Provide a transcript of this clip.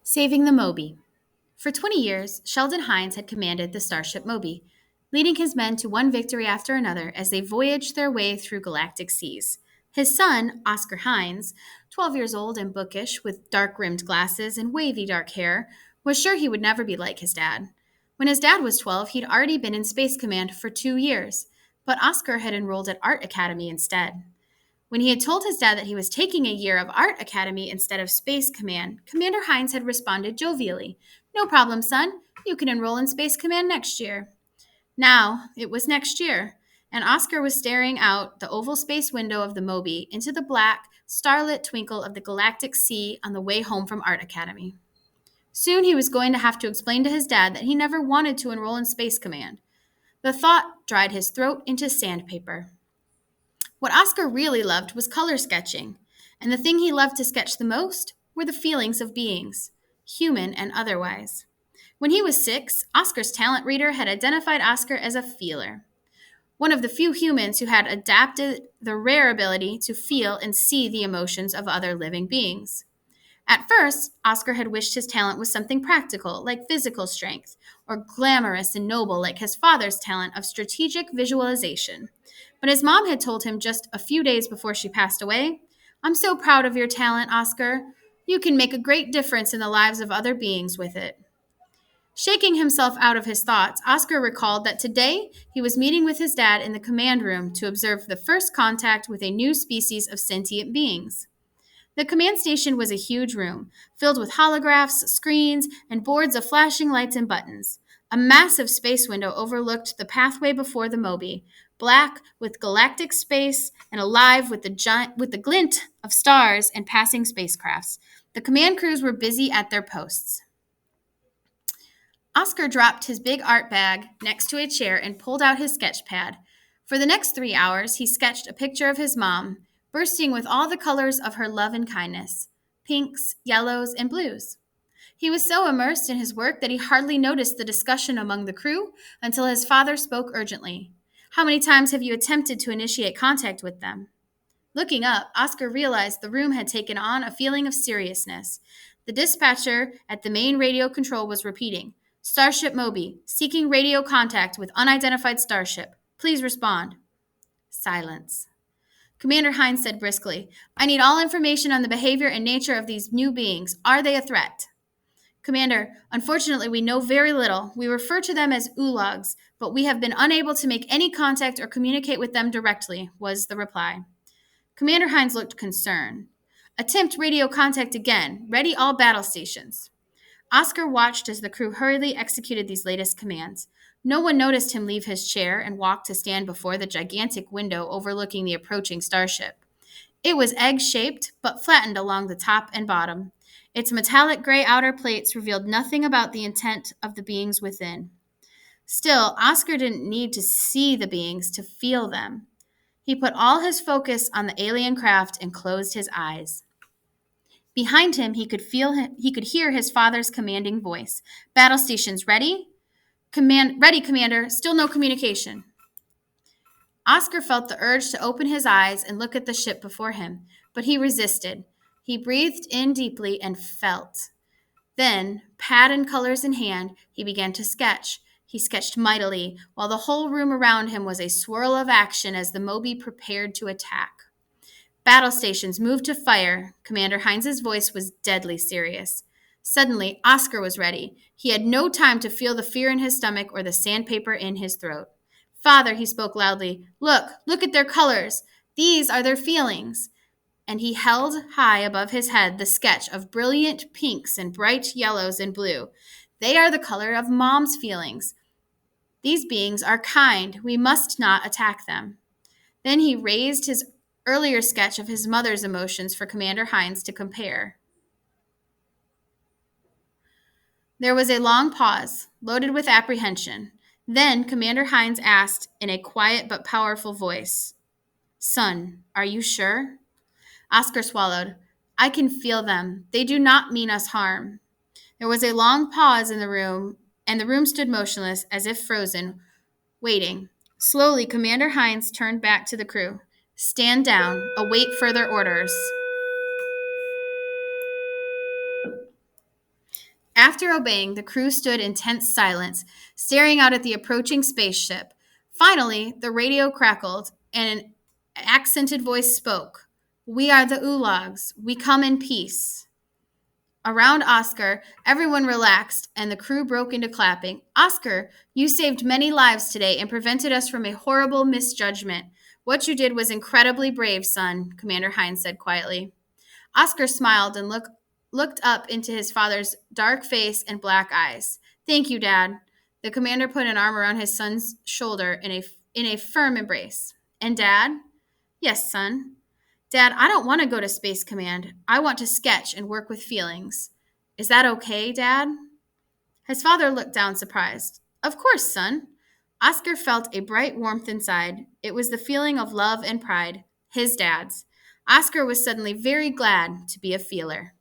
Saving the Moby. For 20 years, Sheldon Hines had commanded the starship Moby, leading his men to one victory after another as they voyaged their way through galactic seas. His son, Oscar Hines, 12 years old and bookish, with dark rimmed glasses and wavy dark hair, was sure he would never be like his dad. When his dad was 12, he'd already been in Space Command for 2 years, but Oscar had enrolled at Art Academy instead. When he had told his dad that he was taking a year of Art Academy instead of Space Command, Commander Hines had responded jovially, "No problem, son. You can enroll in Space Command next year." Now, it was next year, and Oscar was staring out the oval space window of the Moby into the black, starlit twinkle of the galactic sea on the way home from Art Academy. Soon he was going to have to explain to his dad that he never wanted to enroll in Space Command. The thought dried his throat into sandpaper. What Oscar really loved was color sketching, and the thing he loved to sketch the most were the feelings of beings, human and otherwise. When he was 6, Oscar's talent reader had identified Oscar as a feeler, one of the few humans who had adapted the rare ability to feel and see the emotions of other living beings. At first, Oscar had wished his talent was something practical, like physical strength, or glamorous and noble, like his father's talent of strategic visualization. But his mom had told him just a few days before she passed away, "I'm so proud of your talent, Oscar. You can make a great difference in the lives of other beings with it." Shaking himself out of his thoughts, Oscar recalled that today he was meeting with his dad in the command room to observe the first contact with a new species of sentient beings. The command station was a huge room, filled with holographs, screens, and boards of flashing lights and buttons. A massive space window overlooked the pathway before the Moby, black with galactic space and alive with the glint of stars and passing spacecrafts. The command crews were busy at their posts. Oscar dropped his big art bag next to a chair and pulled out his sketch pad. For the next 3 hours, he sketched a picture of his mom, bursting with all the colors of her love and kindness, pinks, yellows, and blues. He was so immersed in his work that he hardly noticed the discussion among the crew until his father spoke urgently. "How many times have you attempted to initiate contact with them?" Looking up, Oscar realized the room had taken on a feeling of seriousness. The dispatcher at the main radio control was repeating, "Starship Moby, seeking radio contact with unidentified starship. Please respond." Silence. Commander Hines said briskly, "I need all information on the behavior and nature of these new beings. Are they a threat?" "Commander, unfortunately we know very little. We refer to them as oologs, but we have been unable to make any contact or communicate with them directly," was the reply. Commander Hines looked concerned. "Attempt radio contact again. Ready all battle stations." Oscar watched as the crew hurriedly executed these latest commands. No one noticed him leave his chair and walk to stand before the gigantic window overlooking the approaching starship. It was egg-shaped, but flattened along the top and bottom. Its metallic gray outer plates revealed nothing about the intent of the beings within. Still, Oscar didn't need to see the beings to feel them. He put all his focus on the alien craft and closed his eyes. Behind him, he could hear his father's commanding voice. "Battle stations ready?" Ready, Commander. Still no communication." Oscar felt the urge to open his eyes and look at the ship before him, but he resisted. He breathed in deeply and felt. Then, pad and colors in hand, he began to sketch. He sketched mightily, while the whole room around him was a swirl of action as the Moby prepared to attack. "Battle stations, move to fire." Commander Hines' voice was deadly serious. Suddenly, Oscar was ready. He had no time to feel the fear in his stomach or the sandpaper in his throat. "Father," he spoke loudly, look at their colors. These are their feelings." And he held high above his head the sketch of brilliant pinks and bright yellows and blue. "They are the color of Mom's feelings. These beings are kind. We must not attack them." Then he raised his earlier sketch of his mother's emotions for Commander Hines to compare. There was a long pause, loaded with apprehension. Then Commander Hines asked in a quiet but powerful voice, "Son, are you sure?" Oscar swallowed. "I can feel them. They do not mean us harm." There was a long pause in the room, and the room stood motionless, as if frozen, waiting. Slowly, Commander Hines turned back to the crew. "Stand down. Await further orders." After obeying, the crew stood in tense silence, staring out at the approaching spaceship. Finally, the radio crackled, and an accented voice spoke. We are the Ulags. We come in peace. Around Oscar, everyone relaxed, and the crew broke into clapping. Oscar, you saved many lives today and prevented us from a horrible misjudgment. What you did was incredibly brave, son, Commander Hines said quietly. Oscar smiled and looked up into his father's dark face and black eyes. Thank you, Dad. The commander put an arm around his son's shoulder in a firm embrace. And Dad? Yes, son. Dad, I don't want to go to Space Command. I want to sketch and work with feelings. Is that okay, Dad? His father looked down surprised. Of course, son. Oscar felt a bright warmth inside. It was the feeling of love and pride, his dad's. Oscar was suddenly very glad to be a feeler.